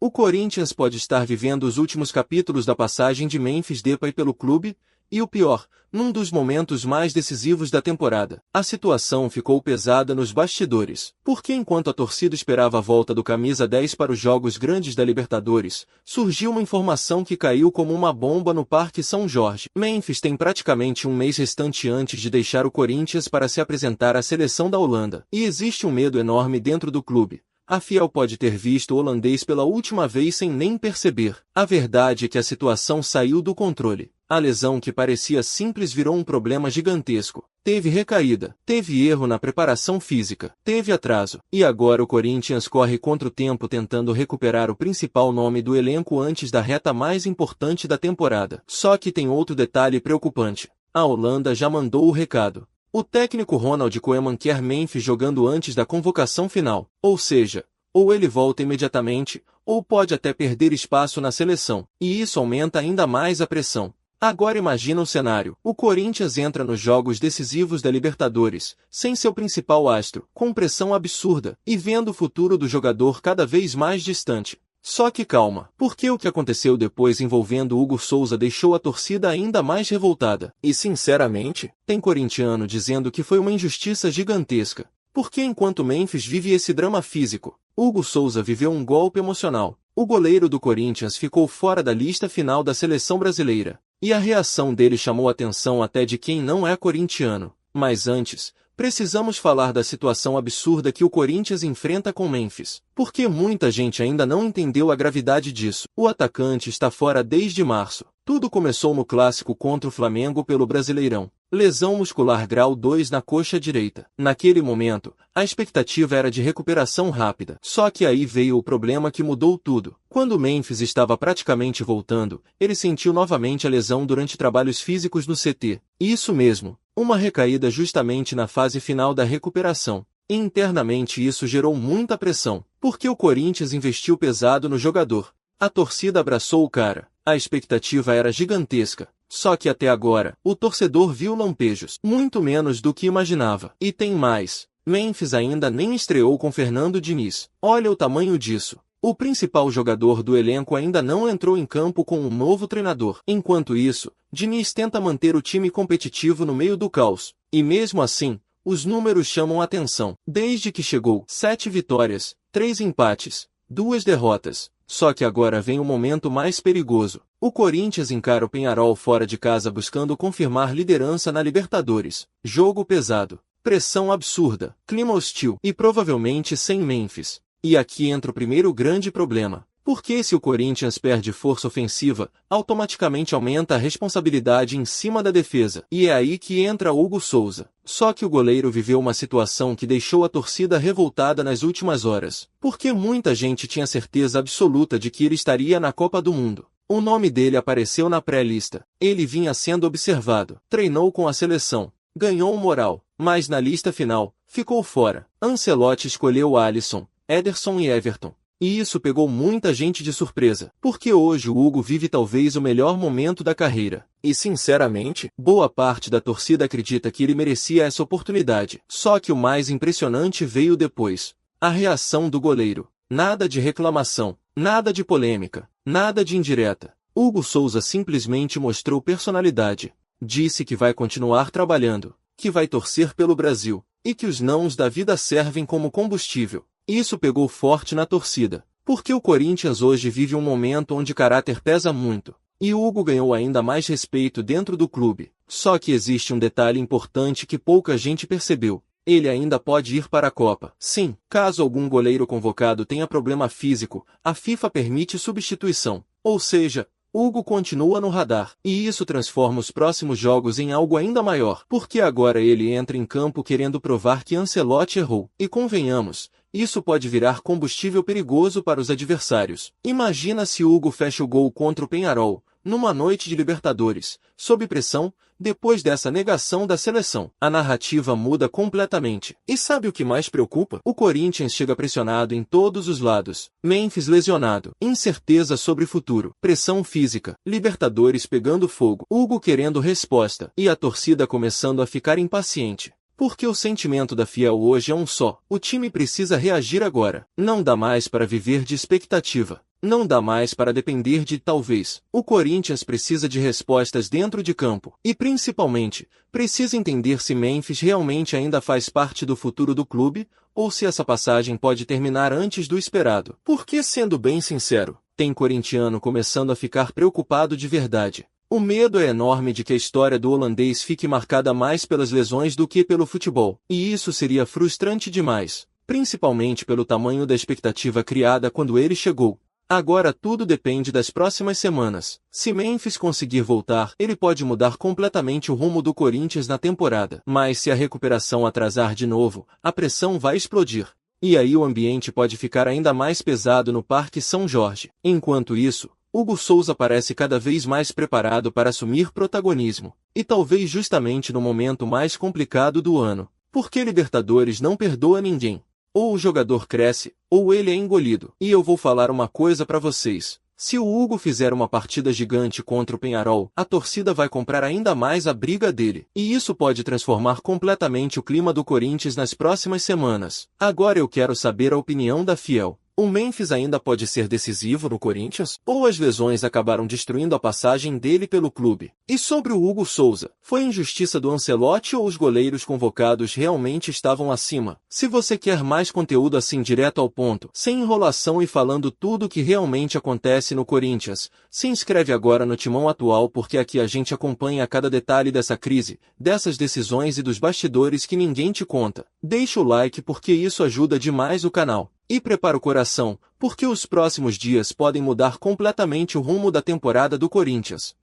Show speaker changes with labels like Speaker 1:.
Speaker 1: O Corinthians pode estar vivendo os últimos capítulos da passagem de Memphis Depay pelo clube, e o pior, num dos momentos mais decisivos da temporada. A situação ficou pesada nos bastidores, porque enquanto a torcida esperava a volta do camisa 10 para os jogos grandes da Libertadores, surgiu uma informação que caiu como uma bomba no Parque São Jorge. Memphis tem praticamente um mês restante antes de deixar o Corinthians para se apresentar à seleção da Holanda, e existe um medo enorme dentro do clube. A Fiel pode ter visto o holandês pela última vez sem nem perceber. A verdade é que a situação saiu do controle. A lesão que parecia simples virou um problema gigantesco. Teve recaída, teve erro na preparação física, teve atraso. E agora o Corinthians corre contra o tempo tentando recuperar o principal nome do elenco antes da reta mais importante da temporada. Só que tem outro detalhe preocupante. A Holanda já mandou o recado. O técnico Ronald Koeman quer Memphis jogando antes da convocação final, ou seja, ou ele volta imediatamente, ou pode até perder espaço na seleção, e isso aumenta ainda mais a pressão. Agora imagina o cenário, o Corinthians entra nos jogos decisivos da Libertadores, sem seu principal astro, com pressão absurda, e vendo o futuro do jogador cada vez mais distante. Só que calma, porque o que aconteceu depois envolvendo Hugo Souza deixou a torcida ainda mais revoltada. E sinceramente, tem corintiano dizendo que foi uma injustiça gigantesca. Porque enquanto Memphis vive esse drama físico, Hugo Souza viveu um golpe emocional. O goleiro do Corinthians ficou fora da lista final da seleção brasileira. E a reação dele chamou a atenção até de quem não é corintiano. Mas antes, precisamos falar da situação absurda que o Corinthians enfrenta com Memphis, porque muita gente ainda não entendeu a gravidade disso. O atacante está fora desde março. Tudo começou no clássico contra o Flamengo pelo Brasileirão. Lesão muscular grau 2 na coxa direita. Naquele momento, a expectativa era de recuperação rápida. Só que aí veio o problema que mudou tudo. Quando Memphis estava praticamente voltando, ele sentiu novamente a lesão durante trabalhos físicos no CT. Isso mesmo, uma recaída justamente na fase final da recuperação. E internamente isso gerou muita pressão, porque o Corinthians investiu pesado no jogador. A torcida abraçou o cara. A expectativa era gigantesca. Só que até agora, o torcedor viu lampejos, muito menos do que imaginava. E tem mais. Memphis ainda nem estreou com Fernando Diniz. Olha o tamanho disso. O principal jogador do elenco ainda não entrou em campo com um novo treinador. Enquanto isso, Diniz tenta manter o time competitivo no meio do caos. E mesmo assim, os números chamam a atenção. Desde que chegou, 7 vitórias, 3 empates, 2 derrotas. Só que agora vem o momento mais perigoso. O Corinthians encara o Peñarol fora de casa buscando confirmar liderança na Libertadores. Jogo pesado, pressão absurda, clima hostil e provavelmente sem Memphis. E aqui entra o primeiro grande problema. Porque se o Corinthians perde força ofensiva, automaticamente aumenta a responsabilidade em cima da defesa. E é aí que entra Hugo Souza. Só que o goleiro viveu uma situação que deixou a torcida revoltada nas últimas horas. Porque muita gente tinha certeza absoluta de que ele estaria na Copa do Mundo. O nome dele apareceu na pré-lista. Ele vinha sendo observado. Treinou com a seleção. Ganhou moral. Mas na lista final, ficou fora. Ancelotti escolheu Alisson, Ederson e Everton. E isso pegou muita gente de surpresa, porque hoje o Hugo vive talvez o melhor momento da carreira. E sinceramente, boa parte da torcida acredita que ele merecia essa oportunidade. Só que o mais impressionante veio depois. A reação do goleiro. Nada de reclamação, nada de polêmica, nada de indireta. Hugo Souza simplesmente mostrou personalidade. Disse que vai continuar trabalhando, que vai torcer pelo Brasil, e que os nãos da vida servem como combustível. Isso pegou forte na torcida, porque o Corinthians hoje vive um momento onde caráter pesa muito, e Hugo ganhou ainda mais respeito dentro do clube. Só que existe um detalhe importante que pouca gente percebeu. Ele ainda pode ir para a Copa. Sim, caso algum goleiro convocado tenha problema físico, a FIFA permite substituição. Ou seja, Hugo continua no radar, e isso transforma os próximos jogos em algo ainda maior, porque agora ele entra em campo querendo provar que Ancelotti errou. E convenhamos, isso pode virar combustível perigoso para os adversários. Imagina se Hugo fecha o gol contra o Peñarol, numa noite de Libertadores, sob pressão, depois dessa negação da seleção. A narrativa muda completamente. E sabe o que mais preocupa? O Corinthians chega pressionado em todos os lados. Memphis lesionado, incerteza sobre o futuro, pressão física, Libertadores pegando fogo, Hugo querendo resposta, e a torcida começando a ficar impaciente. Porque o sentimento da Fiel hoje é um só. O time precisa reagir agora. Não dá mais para viver de expectativa. Não dá mais para depender de talvez. O Corinthians precisa de respostas dentro de campo. E principalmente, precisa entender se Memphis realmente ainda faz parte do futuro do clube, ou se essa passagem pode terminar antes do esperado. Porque, sendo bem sincero, tem corintiano começando a ficar preocupado de verdade. O medo é enorme de que a história do holandês fique marcada mais pelas lesões do que pelo futebol. E isso seria frustrante demais, principalmente pelo tamanho da expectativa criada quando ele chegou. Agora tudo depende das próximas semanas. Se Memphis conseguir voltar, ele pode mudar completamente o rumo do Corinthians na temporada. Mas se a recuperação atrasar de novo, a pressão vai explodir. E aí o ambiente pode ficar ainda mais pesado no Parque São Jorge. Enquanto isso, Hugo Souza parece cada vez mais preparado para assumir protagonismo. E talvez justamente no momento mais complicado do ano. Porque Libertadores não perdoa ninguém. Ou o jogador cresce, ou ele é engolido. E eu vou falar uma coisa pra vocês. Se o Hugo fizer uma partida gigante contra o Peñarol, a torcida vai comprar ainda mais a briga dele. E isso pode transformar completamente o clima do Corinthians nas próximas semanas. Agora eu quero saber a opinião da Fiel. O Memphis ainda pode ser decisivo no Corinthians? Ou as lesões acabaram destruindo a passagem dele pelo clube? E sobre o Hugo Souza, foi injustiça do Ancelotti ou os goleiros convocados realmente estavam acima? Se você quer mais conteúdo assim direto ao ponto, sem enrolação e falando tudo o que realmente acontece no Corinthians, se inscreve agora no Timão Atual porque aqui a gente acompanha cada detalhe dessa crise, dessas decisões e dos bastidores que ninguém te conta. Deixa o like porque isso ajuda demais o canal. E prepara o coração, porque os próximos dias podem mudar completamente o rumo da temporada do Corinthians.